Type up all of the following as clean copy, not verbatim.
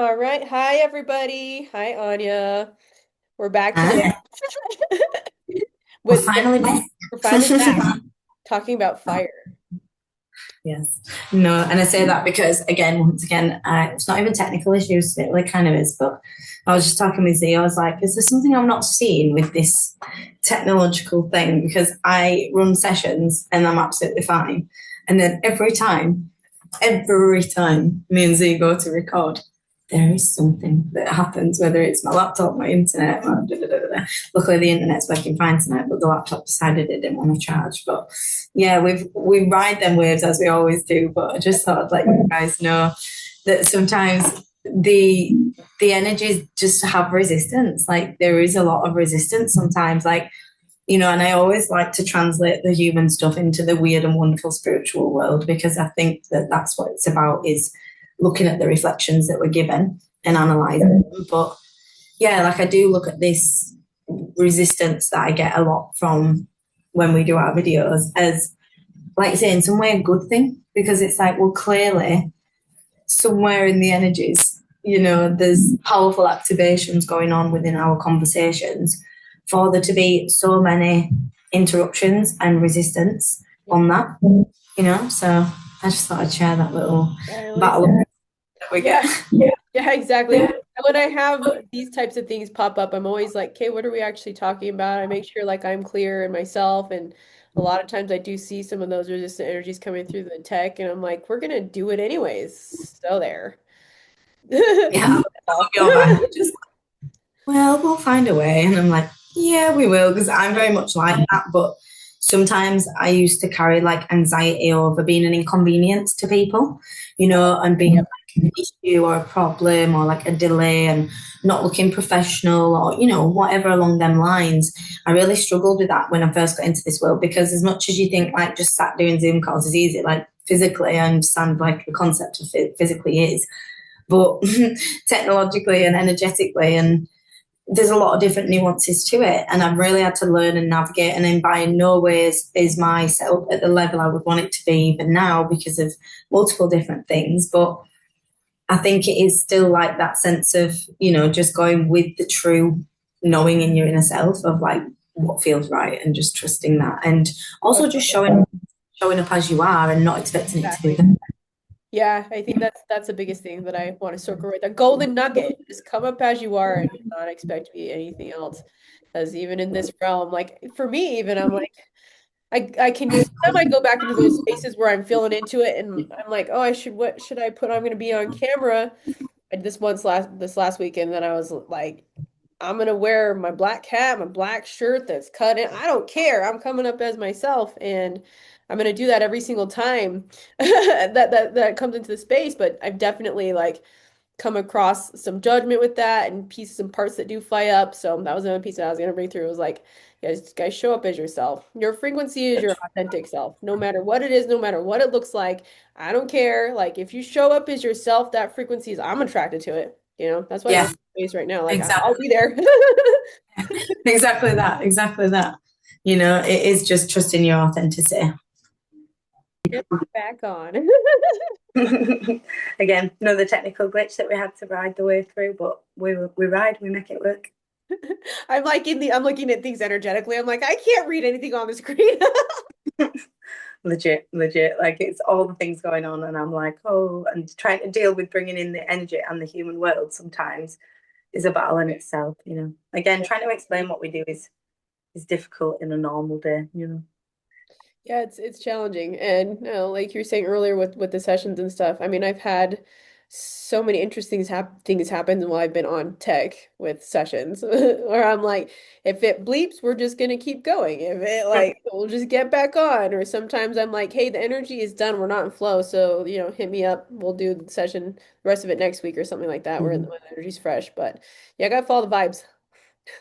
All right. Hi, everybody. Hi, Anya. We're back today Hi. We're with finally back. we're finally back talking about fire. Yes. No, and I say that because once again, it's not even technical issues. It like kind of is, but I was just talking with Z. I was like, "Is there something I'm not seeing with this technological thing?" Because I run sessions and I'm absolutely fine, and then every time me and Z go to record, there is something that happens, whether it's my laptop, my internet, or da, da, da, da. Luckily the internet's working fine tonight, but the laptop decided it didn't want to charge. But yeah, we ride them waves as we always do. But I just thought I'd let you guys know that sometimes the energies just have resistance. Like there is a lot of resistance sometimes. And I always like to translate the human stuff into the weird and wonderful spiritual world because I think that that's what it's about is looking at the reflections that we're given and analysing them. But yeah, like I do look at this resistance that I get a lot from when we do our videos as, like I say, in some way a good thing because it's like, well, clearly somewhere in the energies, there's powerful activations going on within our conversations for there to be so many interruptions and resistance on that, So I just thought I'd share that little I like battle that. that we get. Yeah, yeah, exactly. When I have these types of things pop up, I'm always like, okay, what are we actually talking about? I make sure like I'm clear in myself. And a lot of times I do see some of those resistant energies coming through the tech, and I'm like, we're gonna do it anyways. So there. Yeah, I love your vibe. You're just well, we'll find a way. And I'm like, yeah, we will, because I'm very much like that. But sometimes I used to carry like anxiety over being an inconvenience to people, and being Yep. like an issue or a problem or like a delay and not looking professional or, whatever along them lines. I really struggled with that when I first got into this world because as much as you think like just sat doing Zoom calls is easy, like physically, I understand like the concept of it physically is, but technologically and energetically and there's a lot of different nuances to it and I've really had to learn and navigate and then by no ways is my setup at the level I would want it to be even now because of multiple different things, but I think it is still like that sense of just going with the true knowing in your inner self of like what feels right and just trusting that and Oh, also just showing up as you are and not expecting it to be exactly. there. Yeah, I think that's the biggest thing that I want to circle right. The golden nugget. Just come up as you are and not expect to be anything else. Because even in this realm, like for me, even I'm like I can sometimes I go back into those spaces where I'm feeling into it and I'm like, oh, what should I put? I'm gonna be on camera. And this last weekend, then I was like, I'm gonna wear my black hat, my black shirt that's cut in. I don't care. I'm coming up as myself, and I'm gonna do that every single time that comes into the space. But I've definitely like come across some judgment with that and pieces and parts that do fly up. So that was another piece that I was gonna bring through. It was like, guys, show up as yourself. Your frequency is your authentic self, no matter what it is, no matter what it looks like. I don't care. Like if you show up as yourself, that frequency is I'm attracted to it. That's why I'm in Yeah, this space right now. Like I'll exactly. be there. Exactly that. It is just trusting your authenticity. Get back on. Again, another technical glitch that we had to ride the way through, but we ride, we make it work. I'm looking at things energetically. I'm like, I can't read anything on the screen. Legit, legit. Like it's all the things going on, and I'm like, oh, and trying to deal with bringing in the energy and the human world sometimes is a battle in itself. Again, trying to explain what we do is difficult in a normal day. Yeah, it's challenging. And like you were saying earlier with the sessions and stuff. I mean, I've had so many interesting things happen while I've been on tech with sessions where I'm like, if it bleeps, we're just gonna keep going. If it like we'll just get back on. Or sometimes I'm like, hey, the energy is done, we're not in flow. So, hit me up. We'll do the session, the rest of it next week or something like that, where Mhm. the energy's fresh. But yeah, I gotta follow the vibes.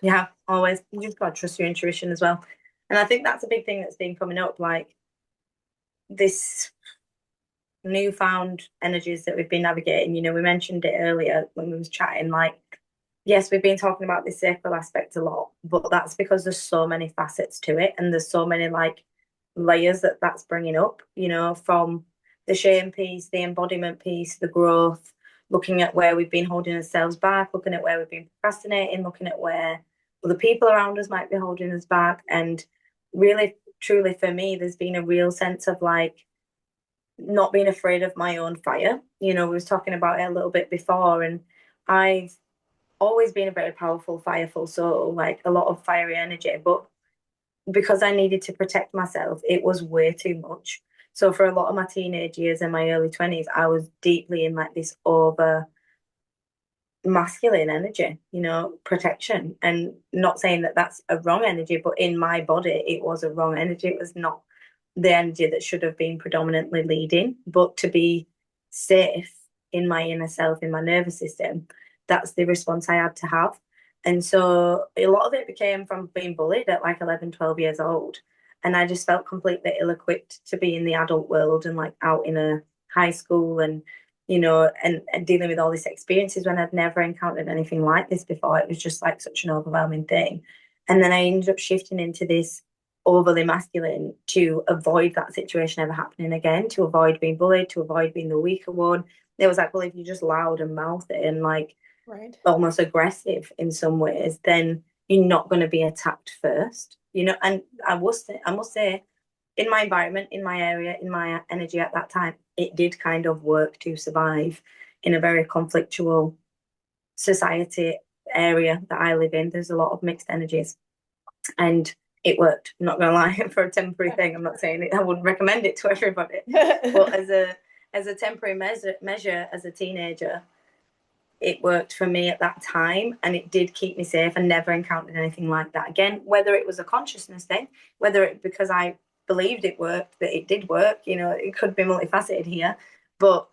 Yeah, always. You just got to trust your intuition as well. And I think that's a big thing that's been coming up, like this newfound energies that we've been navigating. We mentioned it earlier when we was chatting, like, yes, we've been talking about this sacral aspect a lot, but that's because there's so many facets to it and there's so many like layers that's bringing up, from the shame piece, the embodiment piece, the growth, looking at where we've been holding ourselves back, looking at where we've been procrastinating, looking at where other people around us might be holding us back. And really, truly for me, there's been a real sense of like not being afraid of my own fire. You know, we was talking about it a little bit before, and I've always been a very powerful, fireful soul, like a lot of fiery energy. But because I needed to protect myself, it was way too much. So for a lot of my teenage years and my early 20s, I was deeply in like this over masculine energy, you know, protection. And not saying that that's a wrong energy, but in my body, it was a wrong energy. It was not the energy that should have been predominantly leading, but to be safe in my inner self, in my nervous system, that's the response I had to have. And so a lot of it became from being bullied at like 11, 12 years old. And I just felt completely ill equipped to be in the adult world and like out in a high school and and dealing with all these experiences when I'd never encountered anything like this before. It was just like such an overwhelming thing. And then I ended up shifting into this overly masculine to avoid that situation ever happening again, to avoid being bullied, to avoid being the weaker one. It was like, well, if you're just loud and mouthy and like Right. almost aggressive in some ways, then you're not going to be attacked first, you know. And I must say, in my environment, in my area, in my energy at that time, it did kind of work to survive in a very conflictual society area that I live in. There's a lot of mixed energies, and it worked. I'm not gonna lie, for a temporary thing. I'm not saying it, I wouldn't recommend it to everybody, but as a temporary measure as a teenager, it worked for me at that time, and it did keep me safe. And never encountered anything like that again. Whether it was a consciousness thing, whether it because I believed it worked, that it did work. You know, it could be multifaceted here, but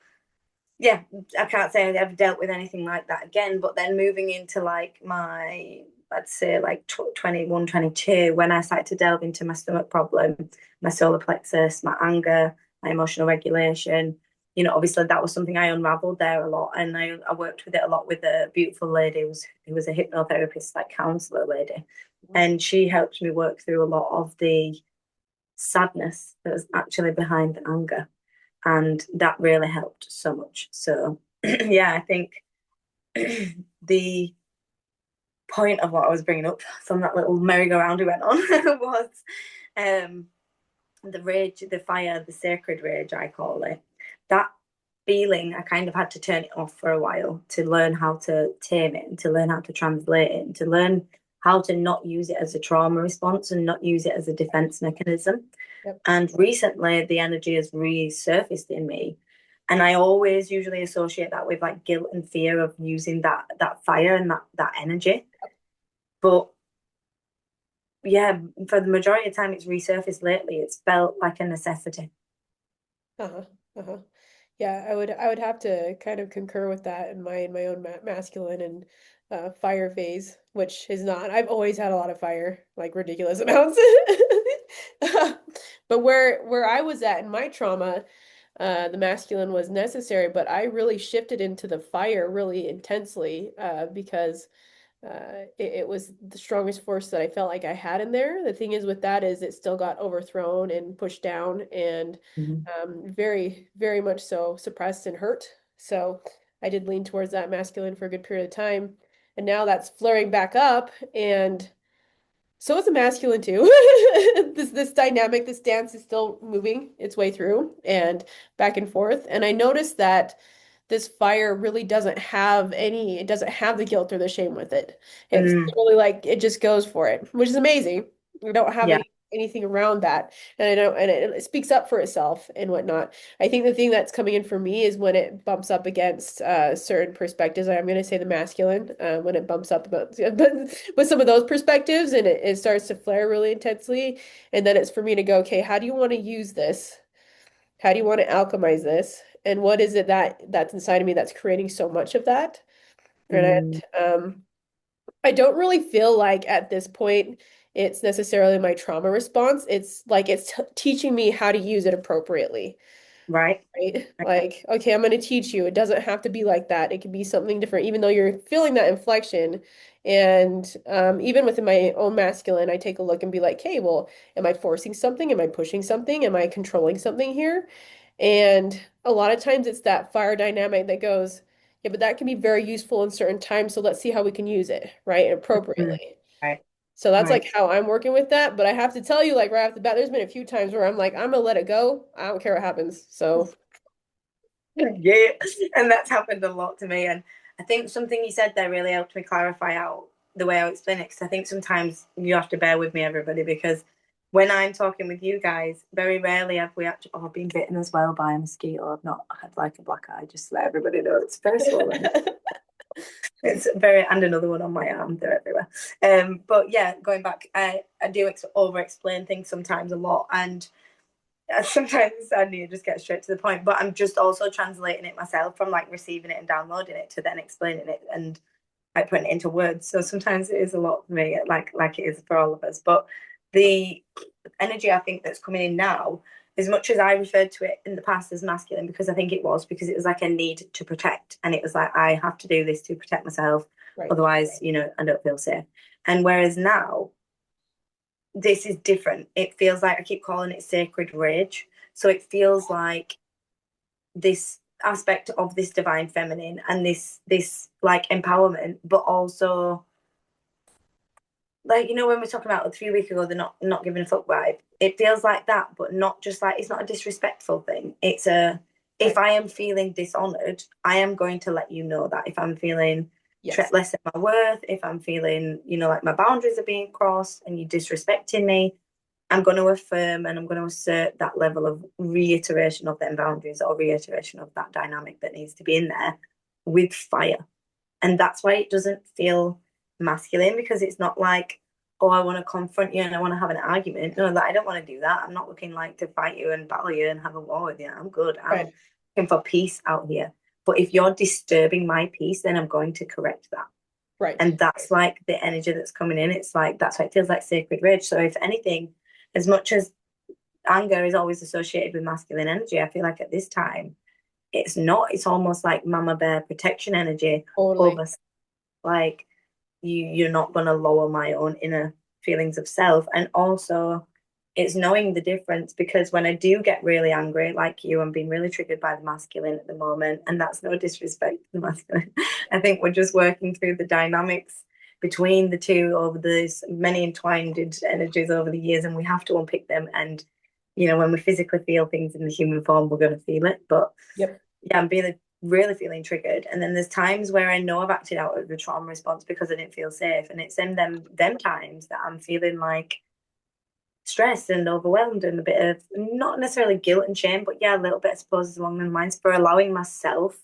yeah, I can't say I've ever dealt with anything like that again. But then moving into like my, let's say like 21, 22, when I started to delve into my stomach problem, my solar plexus, my anger, my emotional regulation, obviously that was something I unraveled there a lot. And I worked with it a lot with a beautiful lady who was a hypnotherapist, like counselor lady. And she helped me work through a lot of the sadness that was actually behind the anger, and that really helped so much. So yeah, I think the point of what I was bringing up from that little merry-go-round we went on was um, the rage, the fire, the sacred rage, I call it. That feeling, I kind of had to turn it off for a while to learn how to tame it and to learn how to translate it and to learn how to not use it as a trauma response and not use it as a defense mechanism. Yep. And recently, the energy has resurfaced in me. And I always usually associate that with like guilt and fear of using that fire and that energy. But yeah, for the majority of the time it's resurfaced lately. It's felt like a necessity. Uh-huh. Uh-huh. Yeah, I would have to kind of concur with that in my own masculine and fire phase, which is not. I've always had a lot of fire, like ridiculous amounts. But where I was at in my trauma, the masculine was necessary, but I really shifted into the fire really intensely because it was the strongest force that I felt like I had in there. The thing is with that is it still got overthrown and pushed down and Mhm. very, very much so suppressed and hurt. So I did lean towards that masculine for a good period of time. And now that's flaring back up and so is a masculine too. This dynamic, this dance is still moving its way through and back and forth. And I noticed that this fire really it doesn't have the guilt or the shame with it. It's Mm, really like it just goes for it, which is amazing. We don't have yeah. anything around that. And I know, and it speaks up for itself and whatnot. I think the thing that's coming in for me is when it bumps up against certain perspectives. I'm going to say the masculine, when it bumps up about, with some of those perspectives and it starts to flare really intensely. And then it's for me to go, okay, how do you want to use this? How do you want to alchemize this? And what is it that's inside of me that's creating so much of that? And Mm, I don't really feel like at this point it's necessarily my trauma response. It's like it's t teaching me how to use it appropriately, right. right? Like, okay, I'm going to teach you. It doesn't have to be like that. It can be something different, even though you're feeling that inflection. And even within my own masculine, I take a look and be like, hey, well, am I forcing something? Am I pushing something? Am I controlling something here? And a lot of times it's that fire dynamic that goes, Yeah, but that can be very useful in certain times. So let's see how we can use it, right? Mm. Appropriately. Right, So that's like right. how I'm working with that. But I have to tell you, like right off the bat, there's been a few times where I'm like, I'm gonna let it go. I don't care what happens. So Yeah, and that's happened a lot to me. And I think something you said there really helped me clarify out the way I explain it. Because I think sometimes you have to bear with me, everybody, because when I'm talking with you guys, very rarely have we actually. Oh, I've been bitten as well by a mosquito. I've not had like a black eye. Just to let everybody know, it's very swollen. It's very, and another one on my arm. They're everywhere. But yeah, going back, I do over explain things sometimes a lot, and sometimes I need to just get straight to the point. But I'm just also translating it myself from like receiving it and downloading it to then explaining it and like putting it into words. So sometimes it is a lot for me, like it is for all of us. But the energy I think that's coming in now, as much as I referred to it in the past as masculine, because it was like a need to protect, and it was like I have to do this to protect myself, right, otherwise, I don't feel safe. And whereas now this is different. It feels like I keep calling it sacred rage. So it feels like this aspect of this divine feminine and this like empowerment, but also like when we're talking about 3 weeks ago, the not giving a fuck vibe. It feels like that, but not just like it's not a disrespectful thing. It's a if right. I am feeling dishonored, I am going to let you know that. If I'm feeling Yes, less than my worth, if I'm feeling like my boundaries are being crossed and you disrespecting me, I'm going to affirm and I'm going to assert that level of reiteration of them boundaries or reiteration of that dynamic that needs to be in there with fire. And that's why it doesn't feel masculine because it's not like, oh, I want to confront you and I want to have an argument. No, I don't want to do that. I'm not looking like to fight you and battle you and have a war with you. I'm good. right, I'm looking for peace out here. But if you're disturbing my peace, then I'm going to correct that. right. And that's like the energy that's coming in. It's like that's why it feels like sacred rage. So if anything, as much as anger is always associated with masculine energy, I feel like at this time it's not. It's almost like mama bear protection energy Totally. over like you're not going to lower my own inner feelings of self. And also it's knowing the difference because when I do get really angry like you, I'm being really triggered by the masculine at the moment, and that's no disrespect to the masculine. I think we're just working through the dynamics between the two over these many entwined energies over the years, and we have to unpick them. And when we physically feel things in the human form, we're going to feel it. But Yep. yeah, I'm really feeling triggered. And then there's times where I know I've acted out of the trauma response because I didn't feel safe. And it's in them times that I'm feeling like stressed and overwhelmed and a bit of not necessarily guilt and shame, but yeah, a little bit, I suppose, along the lines for allowing myself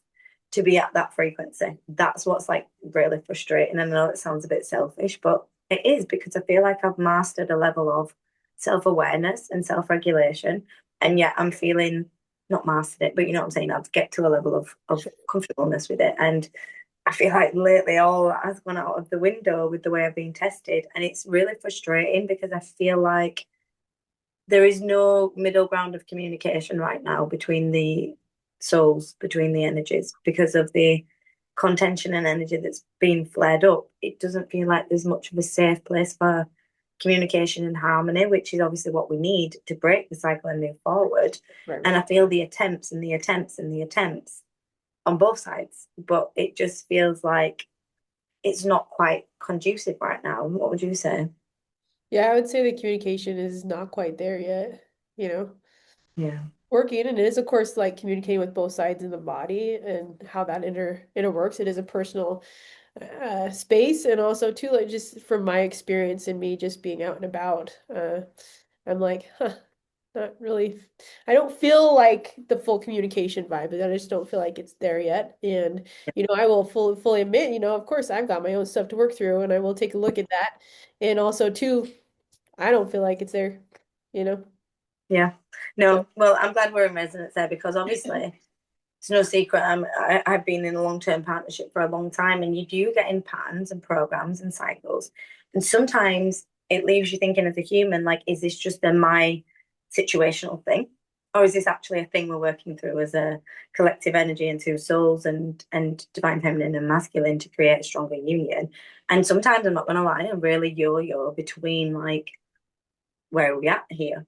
to be at that frequency. That's what's like really frustrating. And I know it sounds a bit selfish, but it is because I feel like I've mastered a level of self-awareness and self-regulation. And yet I'm feeling not mastered it, but you know what I'm saying? I've get to a level of Sure. comfortableness with it. And I feel like lately all that has gone out of the window with the way I've been tested. And it's really frustrating because I feel like there is no middle ground of communication right now between the souls, between the energies, because of the contention and energy that's been flared up. It doesn't feel like there's much of a safe place for communication and harmony, which is obviously what we need to break the cycle and move forward. Right, And right. I feel the attempts and the attempts and the attempts on both sides, but it just feels like it's not quite conducive right now. What would you say? Yeah, I would say the communication is not quite there yet, you know. Yeah. Working and it is of course like communicating with both sides of the body and how that inter works. It is a personal space and also too like just from my experience and me just being out and about I'm like not really I don't feel like the full communication vibe but I just don't feel like it's there yet and I will fully admit of course I've got my own stuff to work through and I will take a look at that and also too I don't feel like it's there you know Yeah. so No, well, I'm glad we're in resonance there because obviously it's no secret. I've been in a long-term partnership for a long time, and you do get in patterns and programs and cycles. And sometimes it leaves you thinking as a human, like, is this just a my situational thing? Or is this actually a thing we're working through as a collective energy and two souls and divine feminine and masculine to create a stronger union? And sometimes I'm not gonna lie, I'm really yo-yo between like where are we at here?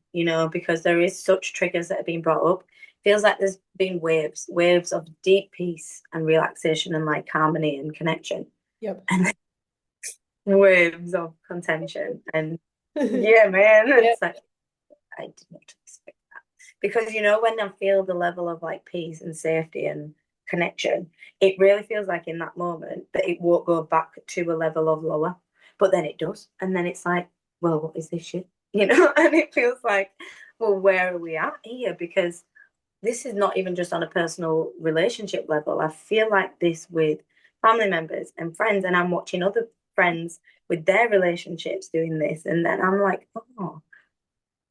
Because there is such triggers that are being brought up. feels like there's been waves of deep peace and relaxation and like harmony and connection, Yep. and then waves of contention. And yeah, man, Yeah. it's like I did not expect that because when I feel the level of like peace and safety and connection, it really feels like in that moment that it won't go back to a level of lower, but then it does, and then it's like, well, what is this shit? And it feels like, well, where are we at here? Because this is not even just on a personal relationship level. I feel like this with family members and friends, and I'm watching other friends with their relationships doing this, and then I'm like, oh,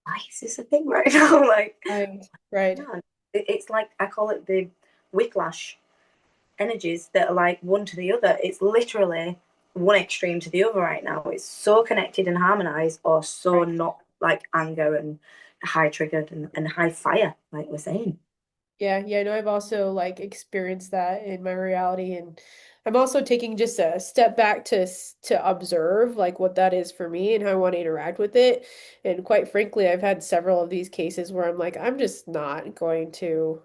why is this a thing right now? Like, Right. Right. man, it's like I call it the whiplash energies that are like one to the other. It's literally one extreme to the other right now. It's so connected and harmonized, or so Right. not, like anger and high triggered and high fire, like we're saying. Yeah, yeah, no, I've also like experienced that in my reality, and I'm also taking just a step back to observe like what that is for me and how I want to interact with it. And quite frankly, I've had several of these cases where I'm like, I'm not going to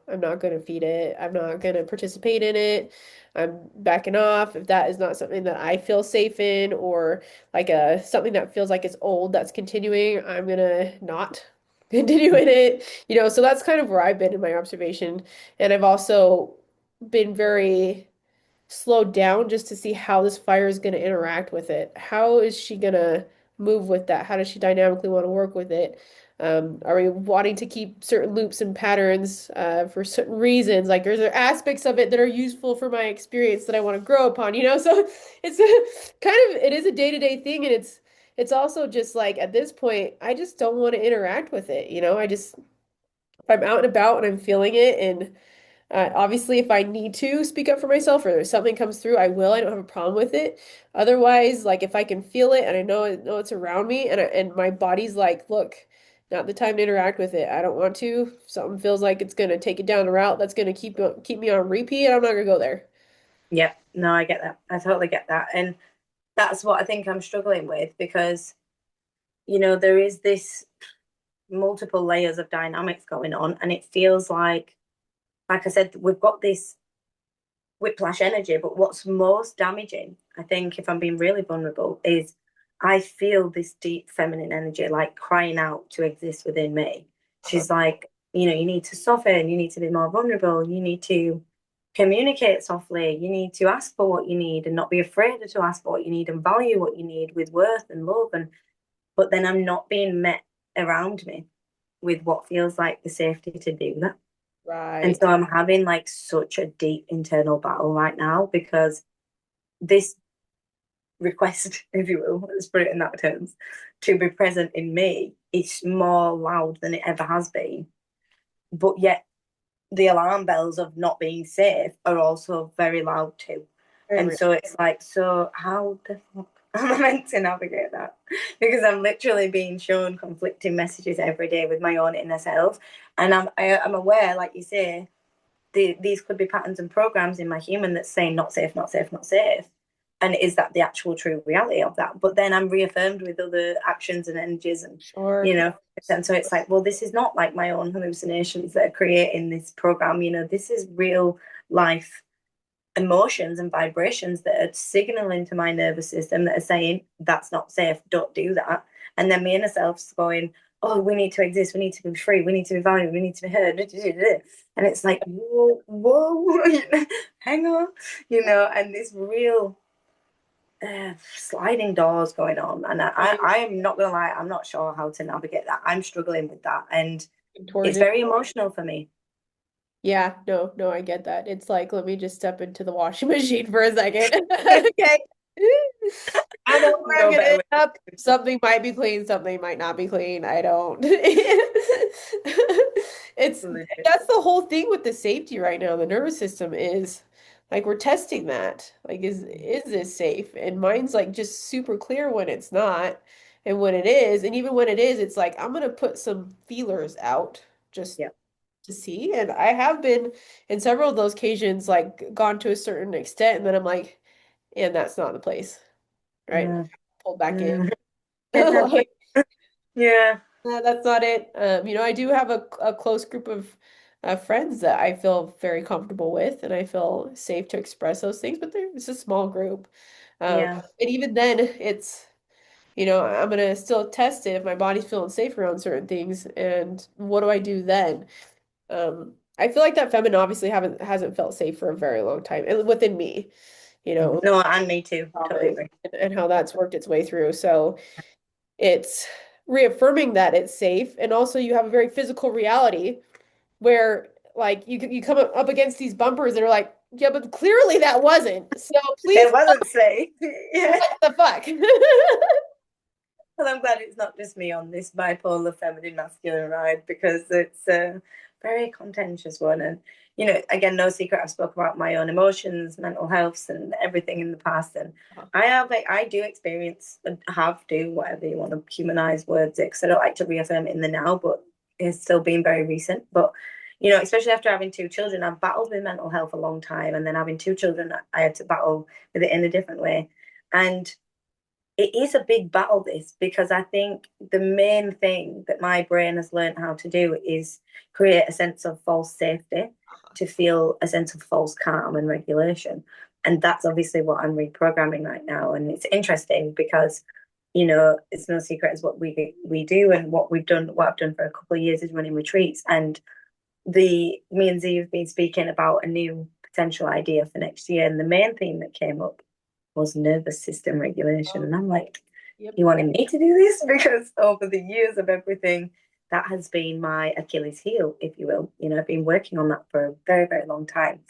feed it. I'm not going to participate in it. I'm backing off if that is not something that I feel safe in, or like something that feels like it's old that's continuing, I'm gonna not continue in it. So that's kind of where I've been in my observation. And I've also been very slowed down just to see how this fire is going to interact with it. How is she going to move with that? How does she dynamically want to work with it? Are we wanting to keep certain loops and patterns for certain reasons? Like, are there aspects of it that are useful for my experience that I want to grow upon? So it's it is a day-to-day thing, and it's also just like at this point, I just don't want to interact with it. If I'm out and about and I'm feeling it, and obviously, if I need to speak up for myself or if something comes through, I will. I don't have a problem with it. Otherwise, like if I can feel it and I know it's around me, and my body's like, look, not the time to interact with it. I don't want to. If something feels like it's gonna take it down a route that's gonna keep me on repeat, I'm not gonna go there. Yep. No, I get that. I totally get that. And that's what I think I'm struggling with because, there is this multiple layers of dynamics going on. And it feels like I said, we've got this whiplash energy. But what's most damaging, I think, if I'm being really vulnerable, is I feel this deep feminine energy like crying out to exist within me. Uh-huh. She's like, you need to soften, you need to be more vulnerable, you need to communicate softly, you need to ask for what you need and not be afraid to ask for what you need and value what you need with worth and love. And but then I'm not being met around me with what feels like the safety to do that. And Right. so I'm having like such a deep internal battle right now because this request, if you will, let's put it in that terms, to be present in me is more loud than it ever has been. But yet the alarm bells of not being safe are also very loud too. Very And real. so it's like, so how the fuck am I meant to navigate that? Because I'm literally being shown conflicting messages every day with my own inner self. And I'm aware, like you say, these could be patterns and programs in my human that's saying not safe, not safe, not safe. And is that the actual true reality of that? But then I'm reaffirmed with other actions and energies, and Sure. you know, and so it's like, well, this is not like my own hallucinations that are creating this program. This is real life emotions and vibrations that are signaling to my nervous system that are saying that's not safe, don't do that. And then my inner self's going, oh, we need to exist, we need to be free, we need to be valued, we need to be heard. And it's like, whoa, whoa, hang on, and this real sliding doors going on. And Right. I am not gonna lie, I'm not sure how to navigate that. I'm struggling with that, and Towards it's it. very emotional for me. Yeah, no, no, I get that. It's like, let me just step into the washing machine for a second. Okay. I know where I'm No gonna better end way. up. Something might be clean, something might not be clean. I don't. It's Legit. that's the whole thing with the safety right now. The nervous system is like we're testing that. Like, is this safe? And mine's like just super clear when it's not, and when it is, and even when it is, it's like I'm gonna put some feelers out just Yeah. to see. And I have been in several of those occasions, like gone to a certain extent, and then I'm like, and that's not the place, right? Yeah. Pulled back in. Yeah. It happens. Like, Yeah. that's not it. I do have a close group of friends that I feel very comfortable with and I feel safe to express those things, but it's a small group. Yeah. And even then, it's, I'm gonna still test it if my body's feeling safe around certain things. And what do I do then? I feel like that feminine obviously haven't hasn't felt safe for a very long time and within me, No, and me too. Totally traumas agree. and how that's worked its way through. So it's reaffirming that it's safe, and also you have a very physical reality where like you come up against these bumpers that are like, yeah, but clearly that wasn't. So please, It wasn't safe. Yeah. what the fuck? Well, I'm glad it's not just me on this bipolar feminine masculine ride because it's a very contentious one. And, again, no secret, I've spoke about my own emotions, mental health, and everything in the past. And I do experience, do whatever you want to humanize words, because I don't like to reaffirm it in the now, but it's still been very recent. But, especially after having two children, I've battled with mental health a long time. And then having two children, I had to battle with it in a different way. And it is a big battle, this, because I think the main thing that my brain has learned how to do is create a sense of false safety, to feel a sense of false calm and regulation. And that's obviously what I'm reprogramming right now. And it's interesting because, it's no secret as what we do, and what I've done for a couple of years is running retreats. And the me and Z have been speaking about a new potential idea for next year. And the main theme that came up was nervous system regulation. Oh, And I'm like, yep. you wanted me to do this? Because over the years of everything, that has been my Achilles heel, if you will. I've been working on that for a very, very long time.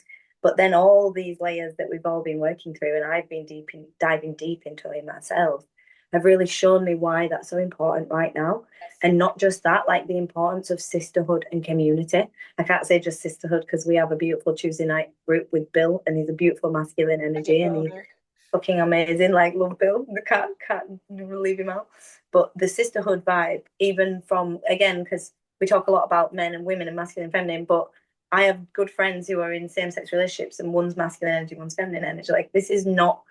But then all these layers that we've all been working through, and I've been diving deep into it myself, have really shown me why that's so important right now. Yes. And not just that, like the importance of sisterhood and community. I can't say just sisterhood because we have a beautiful Tuesday night group with Bill, and he's a beautiful masculine I could energy, and go he's there. fucking amazing. Like, love Bill. The can't leave him out. But the sisterhood vibe, even from, again, because we talk a lot about men and women and masculine and feminine, but I have good friends who are in same sex relationships, and one's masculine energy, one's feminine energy. Like, this is not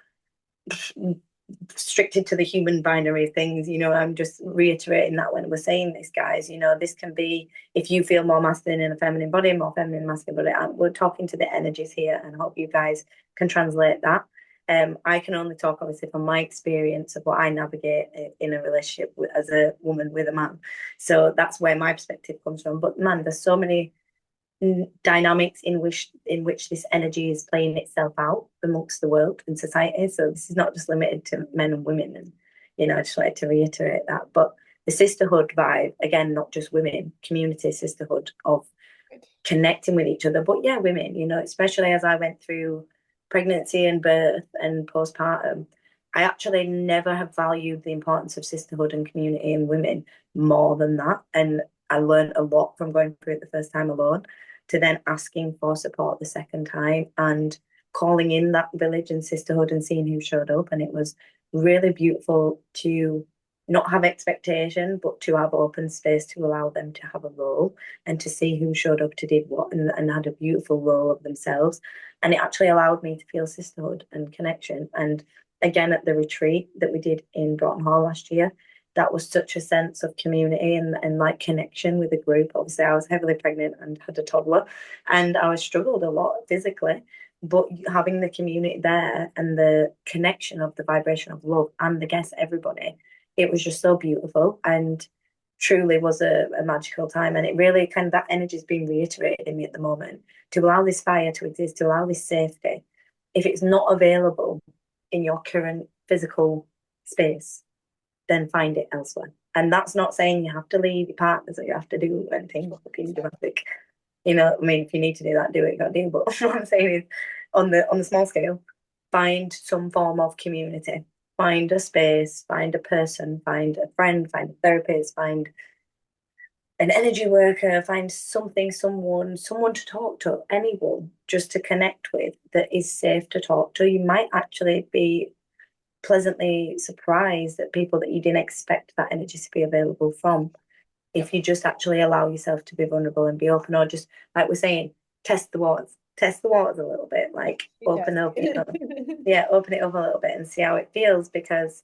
restricted to the human binary of things. I'm just reiterating that when we're saying this, guys, this can be, if you feel more masculine in a feminine body, more feminine masculine body. We're talking to the energies here, and I hope you guys can translate that. I can only talk obviously from my experience of what I navigate in a relationship as a woman with a man. So that's where my perspective comes from. But man, there's so many dynamics in which this energy is playing itself out amongst the world and society. So this is not just limited to men and women. And I just wanted to reiterate that. But the sisterhood vibe, again, not just women, community sisterhood of connecting with each other. But yeah, women, especially as I went through pregnancy and birth and postpartum, I actually never have valued the importance of sisterhood and community in women more than that. And I learned a lot from going through it the first time alone, to then asking for support the second time and calling in that village and sisterhood and seeing who showed up. And it was really beautiful to not have expectation, but to have open space to allow them to have a role, and to see who showed up to did what, and had a beautiful role of themselves. And it actually allowed me to feel sisterhood and connection. And again, at the retreat that we did in Broughton Hall last year, that was such a sense of community and like connection with the group. Obviously, I was heavily pregnant and had a toddler, and I struggled a lot physically. But having the community there and the connection of the vibration of love and the guests, everybody, it was just so beautiful, and truly was a magical time. And it really kind of, that energy is being reiterated in me at the moment, to allow this fire to exist, to allow this safety. If it's not available in your current physical space, then find it elsewhere. And that's not saying you have to leave your partners or you have to do anything fucking dramatic. I mean, if you need to do that, do it, you gotta do. But what I'm saying is, on the small scale, find some form of community. Find a space, find a person, find a friend, find a therapist, find an energy worker, find something, someone to talk to, anyone just to connect with that is safe to talk to. You might actually be pleasantly surprised at people that you didn't expect that energy to be available from, Yep. if you just actually allow yourself to be vulnerable and be open, or just like we're saying, test the waters a little bit, like You test it. yeah, open it up a little bit and see how it feels, because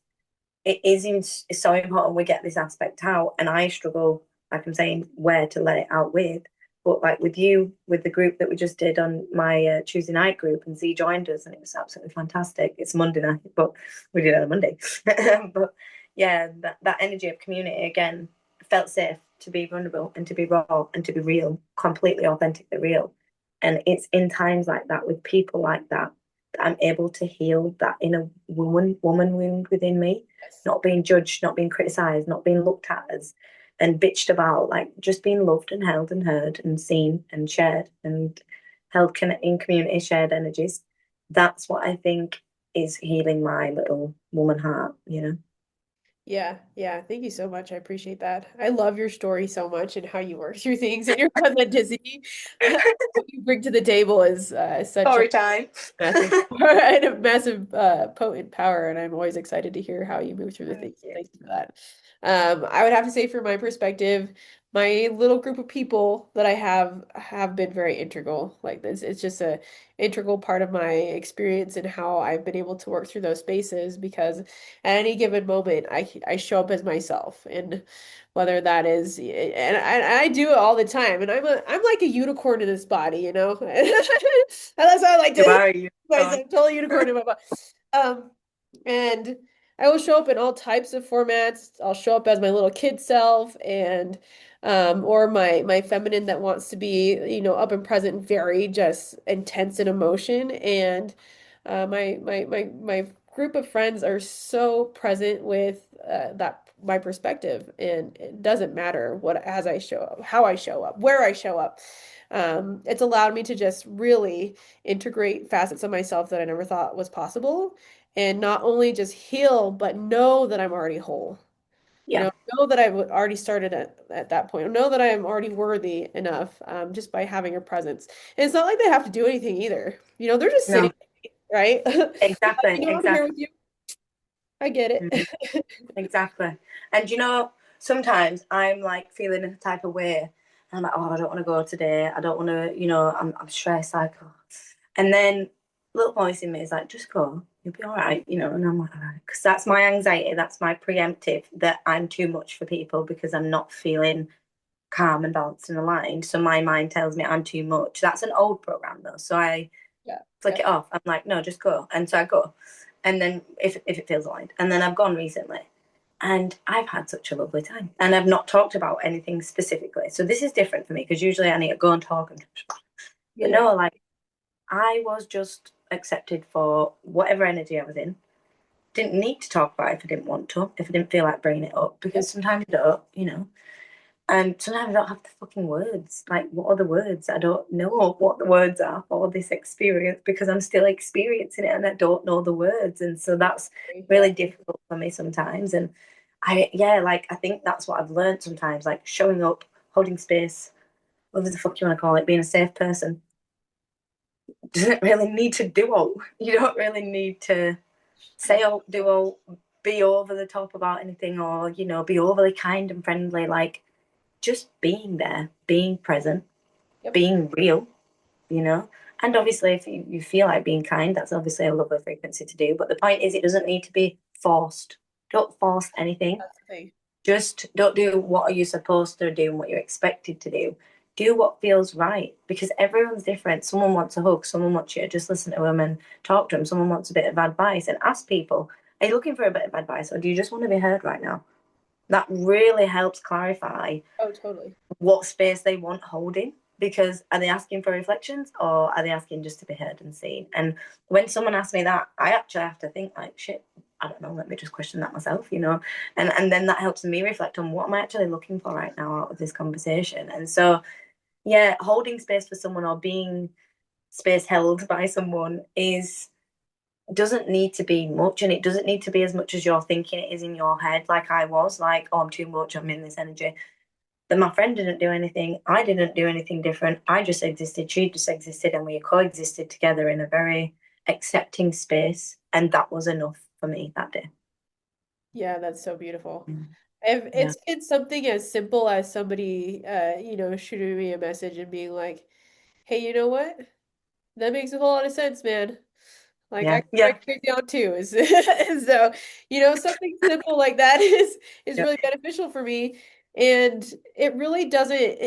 it's so important we get this aspect out. And I struggle, like I'm saying, where to let it out with. But like with you, with the group that we just did on my Tuesday night group, and Z joined us, and it was absolutely fantastic. It's Monday night, but we did it on a Monday. But yeah, that energy of community again felt safe to be vulnerable and to be raw and to be real, completely authentically real. And it's in times like that with people like that that I'm able to heal that inner woman wound within me, Yes. not being judged, not being criticized, not being looked at as and bitched about, like just being loved and held and heard and seen and shared and held in community, shared energies. That's what I think is healing my little woman heart, you know? Yeah, yeah. Thank you so much. I appreciate that. I love your story so much and how you work through things and your authenticity. What you bring to the table is such a Story time. massive and a massive potent power, and I'm always excited to hear how you move through the Thank things. you. Thanks for that. I would have to say, from my perspective, my little group of people that I have been very integral. Like this, it's just a integral part of my experience and how I've been able to work through those spaces because at any given moment, I show up as myself, and whether that is, and I do it all the time, and I'm like a unicorn in this body, you know. That's how I like You to are you myself, gone. total unicorn in my body. Um, and I will show up in all types of formats. I'll show up as my little kid self and or my feminine that wants to be, up and present, very just intense in emotion. And my group of friends are so present with that my perspective, and it doesn't matter what as I show up, how I show up, where I show up. It's allowed me to just really integrate facets of myself that I never thought was possible, and not only just heal, but know that I'm already whole. Yeah. Know that I've already started at that point. Know that I am already worthy enough, just by having a presence. And it's not like they have to do anything either. They're just sitting, No, right? Like, exactly, I'm here with exactly. you. I get Mhm. it. Exactly. And sometimes I'm like feeling a type of way. And I'm like, oh, I don't want to go today. I don't want to, I'm stressed. Like, oh. And then little voice in me is like, just go. You'll be all right, And I'm like, all right. Because that's my anxiety. That's my preemptive that I'm too much for people because I'm not feeling calm and balanced and aligned. So my mind tells me I'm too much. That's an old program though. So I Yeah. flick Yeah. it off. I'm like, no, just go. And so I go. And then if it feels aligned. And then I've gone recently. And I've had such a lovely time. And I've not talked about anything specifically. So this is different for me because usually I need to go and talk and but Yeah. no, like I was just accepted for whatever energy I was in. Didn't need to talk about it if I didn't want to, if I didn't feel like bringing it up, because Yep. sometimes you don't. And sometimes I don't have the fucking words. Like, what are the words? I don't know what the words are for this experience because I'm still experiencing it and I don't know the words. And so that's Yeah. really difficult for me sometimes. And yeah, like, I think that's what I've learned sometimes, like showing up, holding space, whatever the fuck you want to call it, being a safe person. Doesn't really need to do all. You don't really need to say all, do all, be over the top about anything or, be overly kind and friendly. Like, just being there, being present, Yep. being real. And obviously, if you feel like being kind, that's obviously a lovely frequency to do. But the point is, it doesn't need to be forced. Don't force anything. That's the thing. Just don't do what are you supposed to do and what you're expected to do. Do what feels right because everyone's different. Someone wants a hug, someone wants you to just listen to them and talk to them. Someone wants a bit of advice and ask people, are you looking for a bit of advice or do you just want to be heard right now? That really helps clarify Oh, totally. what space they want holding because are they asking for reflections or are they asking just to be heard and seen? And when someone asks me that, I actually have to think like, shit, I don't know, let me just question that myself. And then that helps me reflect on what am I actually looking for right now out of this conversation. And so yeah, holding space for someone or being space held by someone is doesn't need to be much and it doesn't need to be as much as you're thinking it is in your head like I was like, oh, I'm too much, I'm in this energy. Then my friend didn't do anything. I didn't do anything different. I just existed. She just existed, and we coexisted together in a very accepting space. And that was enough for me that day. Yeah, that's so beautiful. Mm. If Yeah. it's something as simple as somebody shooting me a message and being like, "Hey, you know what? That makes a whole lot of sense, man. Like I Yeah. can Yeah. break it down too." So, something simple like that is Yeah. really beneficial for me. And it really doesn't,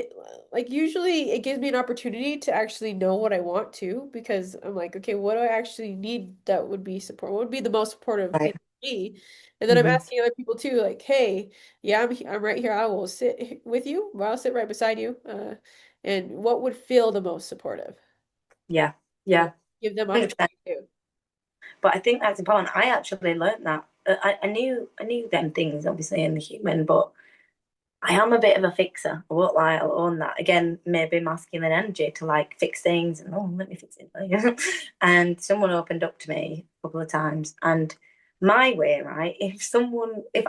like, usually it gives me an opportunity to actually know what I want to, because I'm like, okay, what do I actually need that would be support? What would be the most supportive thing Right. for me? And then I'm Hmm. asking other people too, like, hey, yeah, I'm right here. I will sit with you, or I'll sit right beside you. And what would feel the most supportive? Yeah. You know, Yeah. give them 100%. opportunity too. But I think that's important. I actually learned that. I knew them things obviously in the human, but I am a bit of a fixer. I won't lie, I'll own that. Again, maybe masculine energy to like fix things and oh, let me fix it. And someone opened up to me a couple of times, and my way, right? If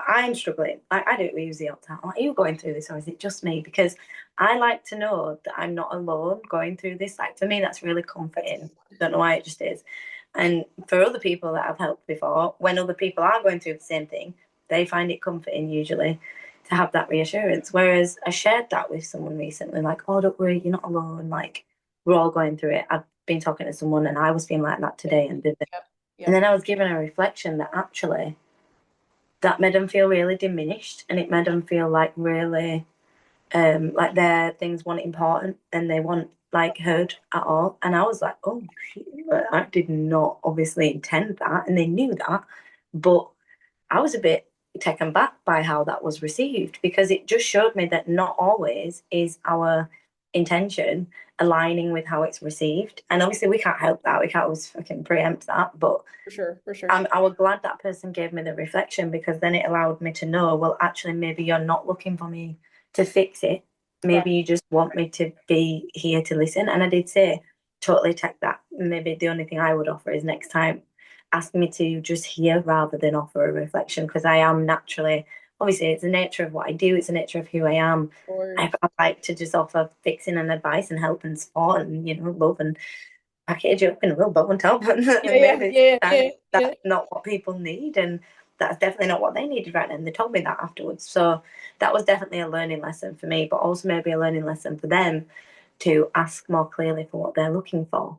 I'm struggling, I do it usually all the time. Like, are you going through this, or is it just me? Because I like to know that I'm not alone going through this. Like for me, that's really comforting. Don't know why it just is. And for other people that I've helped before, when other people are going through the same thing, they find it comforting usually to have that reassurance. Whereas I shared that with someone recently, like, oh, don't worry, you're not alone. Like, we're all going through it. I've been talking to someone and I was feeling like that today and did it. Yep. And Yep. then I was given a reflection that actually that made them feel really diminished and it made them feel like their things weren't important and they weren't like heard at all. And I was like, oh shit, I did not obviously intend that and they knew that. But I was a bit taken back by how that was received because it just showed me that not always is our intention aligning with how it's received. And obviously, we can't help that. We can't always fucking preempt that. But For sure. For sure. I was glad that person gave me the reflection because then it allowed me to know, well, actually, maybe you're not looking for me to fix it. Right. Maybe you just want me to be here to listen. And I did say, totally take that. Maybe the only thing I would offer is next time, ask me to just hear rather than offer a reflection because I am naturally, obviously, it's the nature of what I do, it's the nature of who I am. Of course. I like to just offer fixing and advice and help and support and, love and package up in a little bow on top. Yeah. And Yeah. maybe Yeah. sometimes Yeah. Yeah. that's not what people need. And that's definitely not what they needed right then. They told me that afterwards. So that was definitely a learning lesson for me, but also maybe a learning lesson for them to ask more clearly for what they're looking for.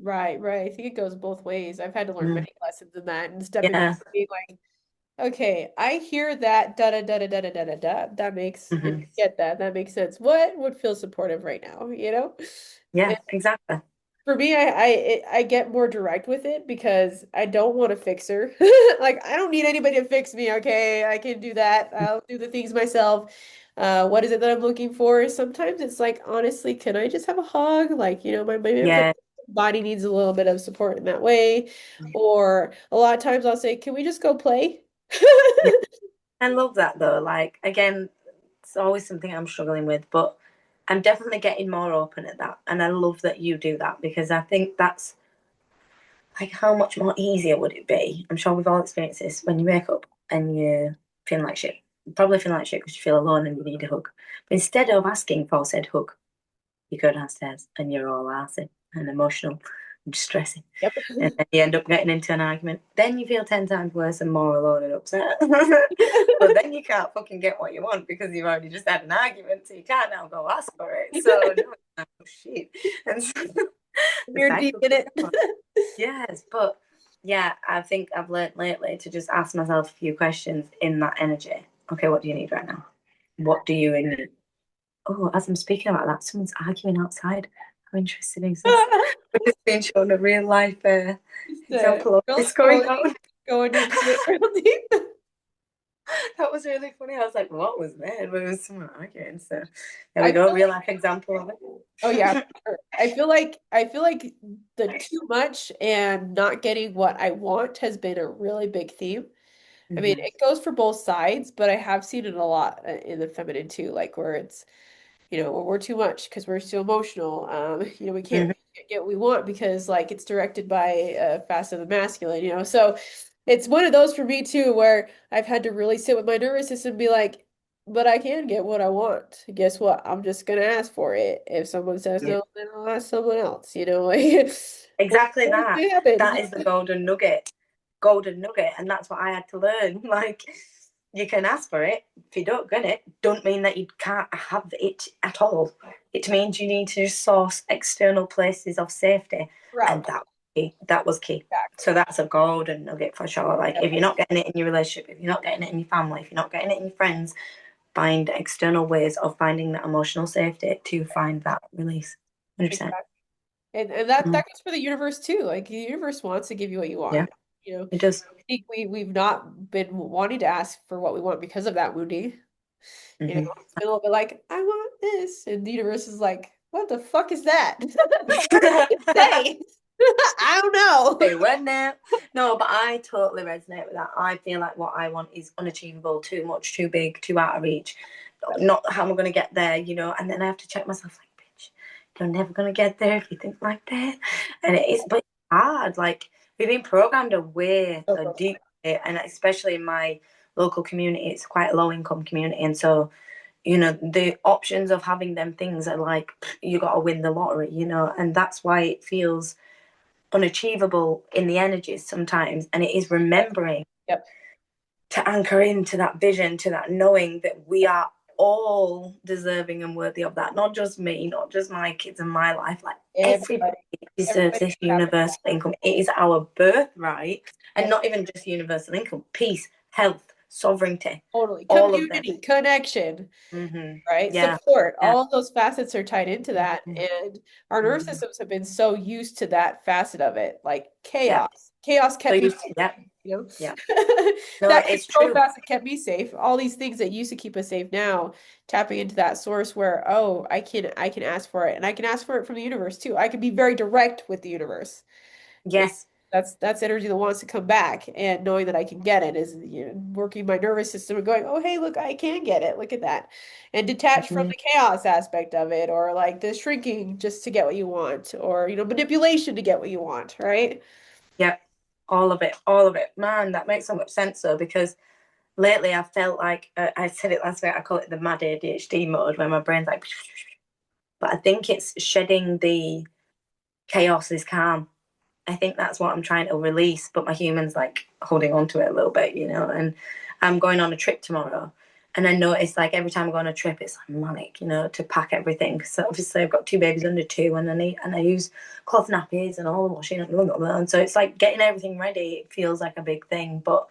Right, right. I think it goes both ways. I've had to learn Mm. many lessons in that and stepping back Yeah. and being like, okay, I hear that da da da da da da da da da. That makes and Hmm. get that. That makes sense. What would feel supportive right now, you know? Yeah, exactly. For me, I get more direct with it because I don't want to fix her. Like I don't need anybody to fix me, okay? I can do that. I'll do the things myself. What is it that I'm looking for? Sometimes it's like, honestly, can I just have a hug? Like, maybe my Yeah. body needs a little bit of support in that way. Or a lot of times I'll say, can we just go play? Yeah. I love that though. Like again, it's always something I'm struggling with, but I'm definitely getting more open at that. And I love that you do that because I think that's like how much more easier would it be? I'm sure we've all experienced this when you wake up and you're feeling like shit. You're probably feeling like shit because you feel alone and you need a hug. But instead of asking for said hug, you go downstairs and you're all arsey and emotional and distressing. Yep. And then you end up getting into an argument. Then you feel 10 times worse and more alone and upset. But then you can't fucking get what you want because you've already just had an argument. So you can't now go ask for it. So, no, oh, shit. And so the You're deep cycle in goes it. on. Yes, but yeah, I think I've learned lately to just ask myself a few questions in that energy. Okay, what do you need right now? What do you need? Oh, as I'm speaking about that, someone's arguing outside. How interesting is this? We're just being shown a real life Just, example of girls this going going on. going deep, real deep. That was really funny. I was like, what was that? But it was someone arguing. So there we I go, feel real like, life example of oh yeah, for it. sure. I feel like the too much and not getting what I want has been a really big theme. I mean, Hmm. it goes for both sides, but I have seen it a lot in the feminine too, like where it's, when we're too much because we're too emotional. We can't Hmm. get what we want because like it's directed by faster than masculine. So it's one of those for me too, where I've had to really sit with my nervous system and be like, but I can get what I want. Guess what? I'm just gonna ask for it. If someone says Yeah. no, then I'll ask someone else, like Exactly we'll that. see what happens. That is the golden nugget. Golden nugget. And that's what I had to learn. Like, you can ask for it. If you don't get it, don't mean that you can't have it at all. It means you need to source external places of safety. And Route. that was key. Exactly. So that's a golden nugget for sure. Like, Yep. if you're not getting it in your relationship, if you're not getting it in your family, if you're not getting it in your friends, find external ways of finding that emotional safety to find that release. 100%. Exactly. And that Mm, that goes for the universe too. Like the universe wants to give you what you yeah, want. You know, it does. I think we've not been wanting to ask for what we want because of that wounding. You know, Hmm. it's been a little bit like, I want this. And the universe is like, what the fuck is that? What did you say? I don't know. Hey, redneck. No, but I totally resonate with that. I feel like what I want is unachievable, too much, too big, too out of reach. Not how am I going to get there, you know? And then I have to check myself, like, bitch, you're never going to get there if you think like that. And it is, but it's hard. Like, we've been programmed away a deep way, and especially in my local community, it's quite a low income community. And so, you know, the options of having them things are like, you got to win the lottery, you know? And that's why it feels unachievable in the energies sometimes. And it is remembering Yep. to anchor into that vision, to that knowing that we are all deserving and worthy of that. Not just me, not just my kids and my life, like everybody Everybody, deserves everybody this should have it. universal income. It is our birthright. And Yep. not even just universal income, peace, health, sovereignty, Totally. all of them. Community, connection, right? Yeah. Support. Yeah. All of those facets are tied into that. Mhm. And our nervous Mhm. systems have been so used to that facet of it, like Yeah. chaos. Chaos So kept me you, safe, yeah, you know? yeah. No, That it's control true. facet kept me safe. All these things that used to keep us safe now, tapping into that source where, oh, I can ask for it. And I can ask for it from the universe too. I can be very direct with the universe. And Yes. that's energy that wants to come back, and knowing that I can get it is, working my nervous system and going, oh hey, look, I can get it. Look at that. And detach from Mhm. the chaos aspect of it, or like the shrinking just to get what you want, or manipulation to get what you want, right? Yeah. All of it. All of it. Man, that makes so much sense though, because lately I felt like I said it last week. I call it the mad ADHD mode, where my brain's like, but I think it's shedding the chaos is calm. I think that's what I'm trying to release, but my human's like holding on to it a little bit, you know. And I'm going on a trip tomorrow, and I notice like every time I go on a trip, it's like manic, you know, to pack everything. So obviously I've got two babies under two, and I use cloth nappies and all the washing and blah, blah, blah. And so it's like getting everything ready. It feels like a big thing, but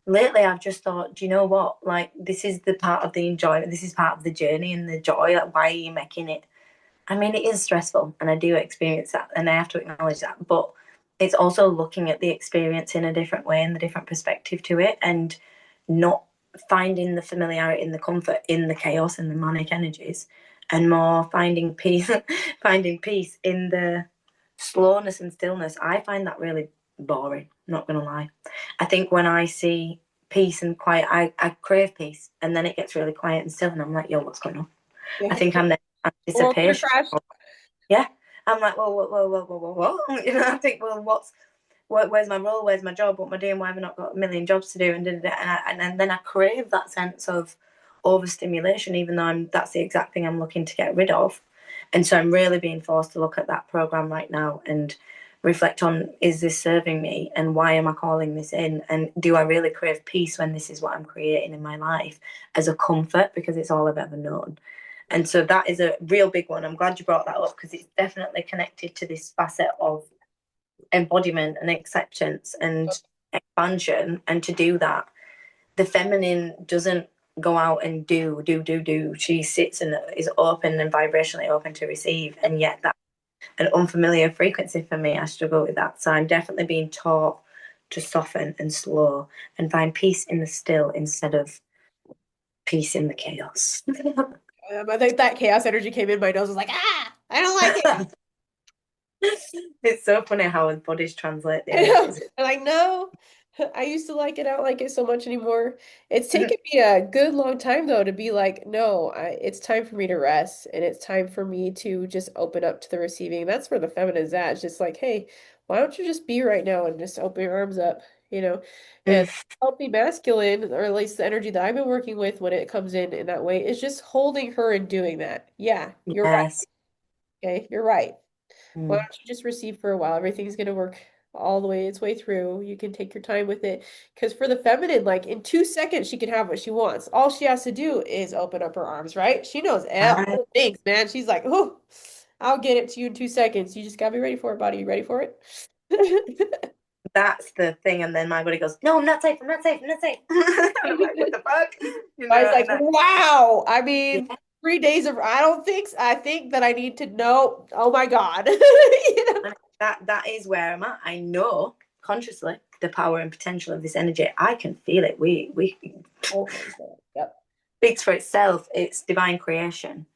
lately I've just thought, do you know what? Like this is the part of the enjoyment. This is part of the journey and the joy. Like why are you making it? I mean, it is stressful, and I do experience that, and I have to acknowledge that. But it's also looking at the experience in a different way and the different perspective to it, and not finding the familiarity and the comfort in the chaos and the manic energies, and more finding peace, finding peace in the slowness and stillness. I find that really boring. Not gonna lie. I think when I see peace and quiet, I crave peace, and then it gets really quiet and still, and I'm like, yo, what's going on? I Yeah. think I'm the The world's gonna anticipation. crash. Yeah. I'm like, whoa, whoa, whoa, whoa, whoa, whoa, whoa. You know, I think, well, where's my role? Where's my job? What am I doing? Why have I not got a million jobs to do? And and then I crave that sense of overstimulation, even though that's the exact thing I'm looking to get rid of. And so I'm really being forced to look at that program right now and reflect on, is this serving me, and why am I calling this in, and do I really crave peace when this is what I'm creating in my life as a comfort, because it's all I've ever known. And so that is a real big one. I'm glad you brought that up, because it's definitely connected to this facet of embodiment and acceptance and expansion. And to do that, the feminine doesn't go out and do. She sits and is open and vibrationally open to receive. And yet that's an unfamiliar frequency for me. I struggle with that. So I'm definitely being taught to soften and slow and find peace in the still instead of peace in the chaos. I think that chaos energy came in my nose. I was like, ah, I don't like it. It's so funny how our bodies translate the I know. energies. I'm like, no, I used to like it. I don't like it so much anymore. It's taken me a good long time though to be like, no, it's time for me to rest, and it's time for me to just open up to the receiving. That's where the feminine is at. It's just like, hey, why don't you just be right now and just open your arms up, you know? And healthy masculine, or at least the energy that I've been working with when it comes in that way, is just holding her and doing that. Yeah, you're right. Yes. Okay, you're right. Why Mm. don't you just receive for a while? Everything's gonna work all the way its way through. You can take your time with it. Because for the feminine, like in 2 seconds, she can have what she wants. All she has to do is open up her arms, right? She knows I, all the things, man. She's like, oh, I'll get it to you in 2 seconds. You just gotta be ready for it, buddy. You ready for it? that's the thing. And then my body goes, no, I'm not safe. I'm not safe. I'm not safe. And I'm like, what the fuck? I was like, And that, wow. I mean, yeah, 3 days of, I don't think, I think that I need to know. Oh my God. You know? and that is where I'm at. I know consciously the power and potential of this energy. I can feel it. We Okay, so, yep. speaks for itself. It's divine creation.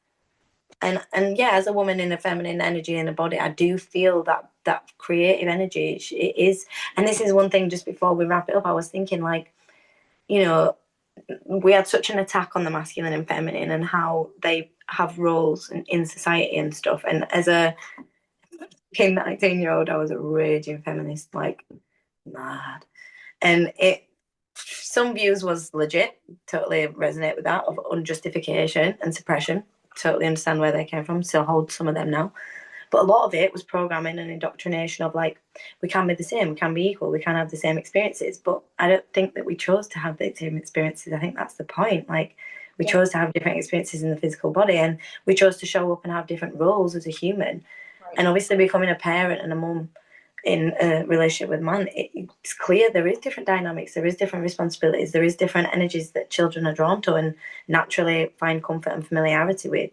And yeah, as a woman in a feminine energy in a body, I do feel that creative energy. It is, and this is one thing. Just before we wrap it up, I was thinking, like, you know, we had such an attack on the masculine and feminine and how they have roles in society and stuff. And as a 19-year-old, I was a raging feminist, like mad. And it, some views was legit, totally resonate with that, of unjustification and suppression. Totally understand where they came from. Still hold some of them now. But a lot of it was programming and indoctrination of like, we can be the same, we can be equal, we can have the same experiences. But I don't think that we chose to have the same experiences. I think that's the point. Like, we Yeah, chose to have different experiences in the physical body, and we chose to show up and have different roles as a human. right. And obviously, becoming a parent and a mum in a relationship with man, it's clear there is different dynamics, there is different responsibilities, there is different energies that children are drawn to and naturally find comfort and familiarity with.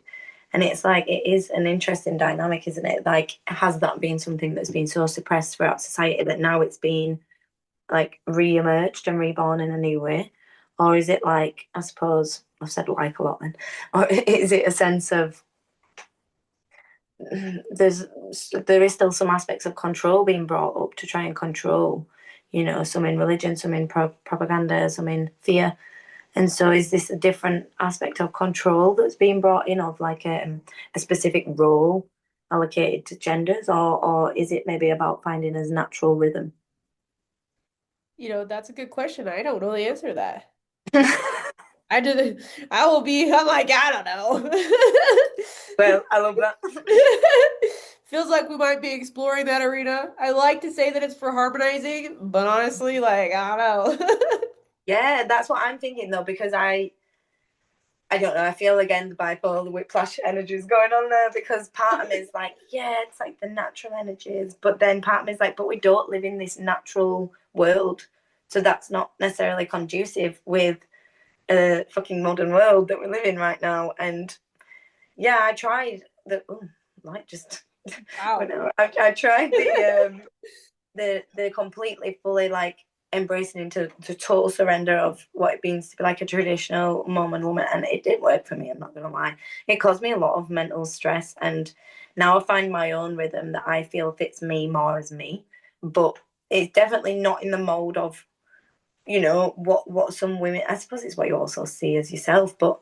And it's like, it is an interesting dynamic, isn't it? Like, has that been something that's been so suppressed throughout society that now it's been like re-emerged and reborn in a new way? Or is it like, I suppose I've said like a lot then, or is it a sense of there's there is still some aspects of control being brought up to try and control, some in religion, some in propaganda, some in fear. And so is this a different aspect of control that's being brought in, of like a specific role allocated to genders, or is it maybe about finding a natural rhythm? That's a good question. I don't know the answer to that. I did. I will be. I'm like, I don't know. Well, I love that. Feels like we might be exploring that arena. I like to say that it's for harmonizing, but honestly, like, I don't know. Yeah, that's what I'm thinking though, because I don't know. I feel again the bipolar whiplash energy is going on there, because part of me is like, yeah, it's like the natural energies, but then part of me is like, but we don't live in this natural world, so that's not necessarily conducive with a fucking modern world that we live in right now. And yeah, I tried the like just Wow. whatever. I tried the completely fully like embracing into the total surrender of what it means to be like a traditional mom and woman, and it did work for me. I'm not gonna lie, it caused me a lot of mental stress, and now I find my own rhythm that I feel fits me more as me, but it's definitely not in the mold of what some women, I suppose it's what you also see as yourself. But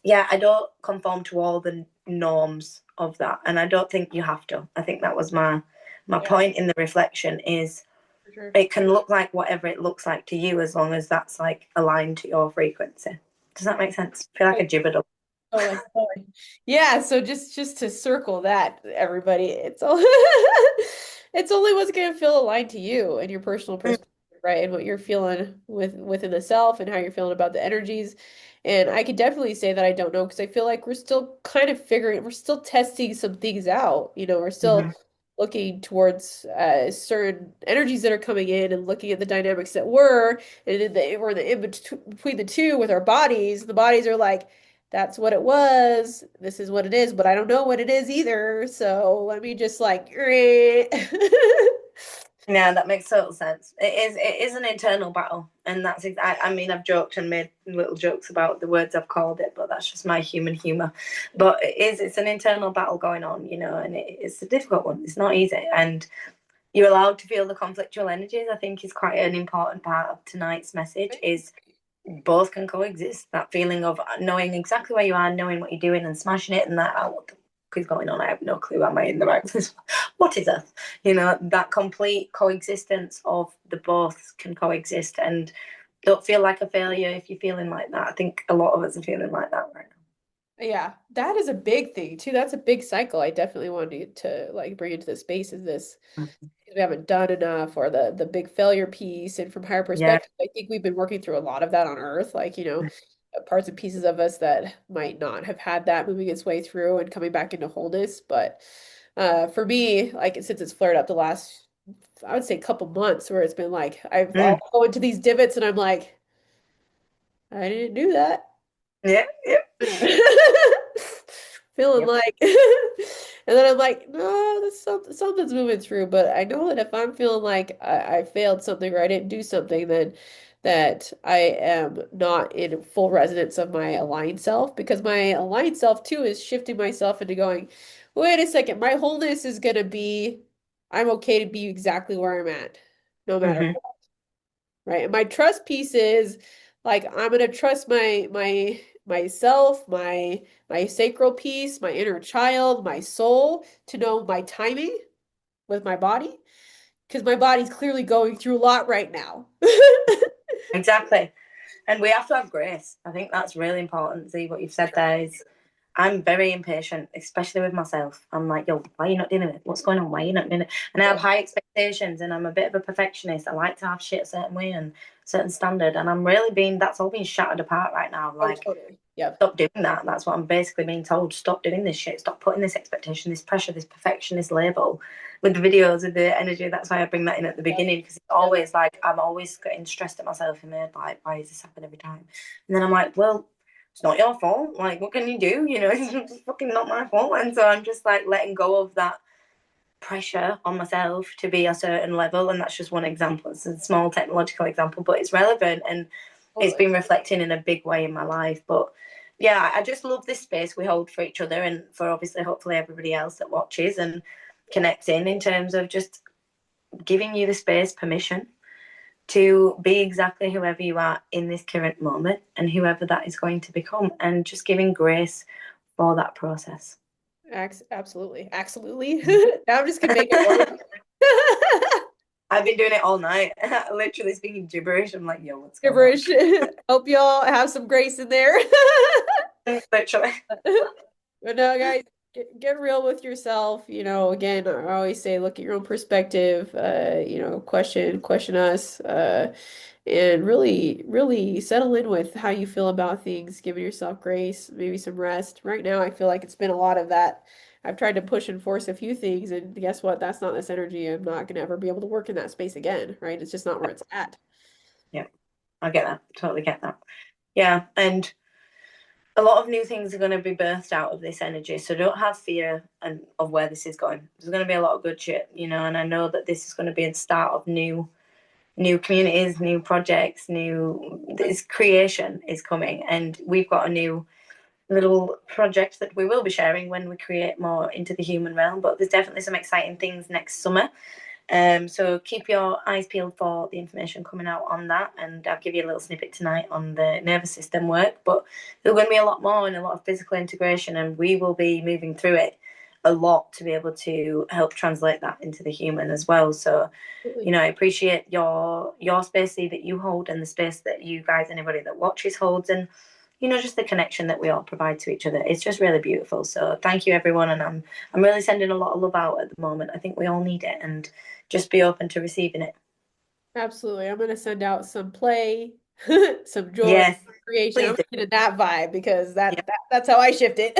yeah, I don't conform to all the norms of that, and I don't think you have to. I think that was my Yeah, point in the reflection is, for sure. it can look like whatever it looks like to you, as long as that's like aligned to your frequency. Does that make sense? I feel like I gibbered up. Totally, totally. Yeah, so just to circle that, everybody, it's all it's only what's gonna feel aligned to you and your personal perspective, right? And what you're feeling within the self and how you're feeling about the energies. And I could definitely say that I don't know because I feel like we're still kind of we're still testing some things out. We're still Mm-hmm. looking towards certain energies that are coming in and looking at the dynamics that were, and we're in the in between the two with our bodies. The bodies are like, that's what it was. This is what it is, but I don't know what it is either. So let me just like, Yeah, that makes total sense. It is an internal battle, and I mean, I've joked and made little jokes about the words I've called it, but that's just my human humor. But it's an internal battle going on, and it's a difficult one. It's not easy, and you're allowed to feel the conflictual energies. I think is quite an important part of tonight's message. Is both can coexist. That feeling of knowing exactly where you are, knowing what you're doing, and smashing it, and that, oh, what the fuck is going on? I have no clue. Am I in the right place? What is Earth? That complete coexistence of the both can coexist, and don't feel like a failure if you're feeling like that. I think a lot of us are feeling like that right yeah, that is a big thing too. That's a big cycle. I definitely wanted to like bring into the space is this now. we haven't done enough or the big failure piece. And from higher Yeah. perspective, I think we've been working through a lot of that on Earth, like, parts and pieces of us that might not have had that moving its way through and coming back into wholeness. But for me, like since it's flared up the last I would say a couple months where it's been like I'll Mm. go into these divots and I'm like, I didn't do that. Yeah, yeah. Feeling Yep. like and then I'm like, no, that's something's moving through. But I know that if I'm feeling like I failed something or I didn't do something, then that I am not in full resonance of my aligned self because my aligned self too is shifting myself into going, wait a second, my wholeness is gonna be I'm okay to be exactly where I'm at, no matter Hmm. what, right? And my trust piece is like I'm gonna trust my myself, my sacral piece, my inner child, my soul to know my timing with my body because my body's clearly going through a lot right now. Exactly. And we have to have grace. I think that's really important. See, what you've said there is I'm very impatient, especially with myself. I'm like, yo, why are you not doing it? What's going on? Why are you not doing it? And I have high expectations and I'm a bit of a perfectionist. I like to have shit a certain way and certain standard. And I'm really being, that's all being shattered apart right now. Oh, Like, totally. Yep. stop doing that. That's what I'm basically being told. Stop doing this shit. Stop putting this expectation, this pressure, this perfectionist label with the videos, with the energy. That's why I bring that in at the Yep. beginning because it's Yep. always like I'm always getting stressed at myself in my head. Like, why is this happening every time? And then I'm like, well, it's not your fault. Like, what can you do? You know, it's fucking not my fault. And so I'm just like letting go of that pressure on myself to be a certain level. And that's just one example. It's a small technological example, but it's relevant and it's Totally. been reflecting in a big way in my life. But yeah, I just love this space we hold for each other and for obviously, hopefully, everybody else that watches and connects in terms of just giving you the space, permission to be exactly whoever you are in this current moment and whoever that is going to become, and just giving grace for that process. Absolutely. Absolutely. Now I'm just gonna make it work. I've been doing it all night, literally speaking gibberish. I'm like, yo, what's going on? Gibberish. Hope y'all have some grace in there. Literally. But no, guys, get real with yourself. Again, I always say look at your own perspective, question us, and really, really settle in with how you feel about things, giving yourself grace, maybe some rest. Right now, I feel like it's been a lot of that. I've tried to push and force a few things, and guess what? That's not this energy. I'm not gonna ever be able to work in that space again, right? It's just not where it's at. Yeah, I get that. Totally get that. Yeah. And a lot of new things are going to be birthed out of this energy. So don't have fear of where this is going. There's going to be a lot of good shit, and I know that this is going to be the start of new communities, new projects, new this creation is coming, and we've got a new little project that we will be sharing when we create more into the human realm. But there's definitely some exciting things next summer. So keep your eyes peeled for the information coming out on that, and I'll give you a little snippet tonight on the nervous system work. But there's going to be a lot more and a lot of physical integration, and we will be moving through it a lot to be able to help translate that into the human as well. So, Absolutely. I appreciate your space that you hold and the space that you guys, anybody that watches, holds, and just the connection that we all provide to each other. It's just really beautiful. So thank you, everyone, and I'm really sending a lot of love out at the moment. I think we all need it, and just be open to receiving it. Absolutely. I'm gonna send out some play, some joy, Yes, creation. I'm please do. in that vibe because Yeah, that's how I shift it.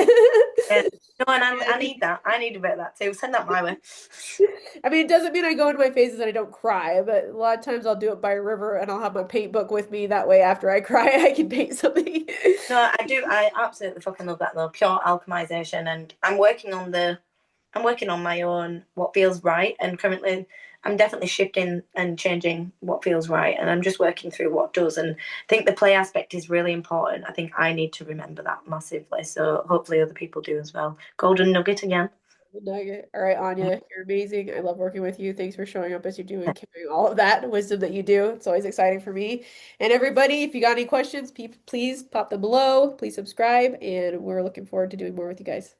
yeah. No, and I And need that. I need a bit of that too. Send that my way. I mean, it doesn't mean I go into my phases and I don't cry, but a lot of times I'll do it by a river and I'll have my paint book with me. That way, after I cry, I can paint something. No, I do. I absolutely fucking love that though. Pure alchemization, and I'm working on my own what feels right, and currently I'm definitely shifting and changing what feels right, and I'm just working through what does. And I think the play aspect is really important. I think I need to remember that massively, so hopefully other people do as well. Golden nugget again. Nugget. All right, Anya, you're amazing. I love working with you. Thanks for showing up as you do and carrying all of that wisdom that you do. It's always exciting for me. And everybody, if you got any questions, please pop them below. Please subscribe, and we're looking forward to doing more with you guys.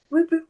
Whoop, whoop.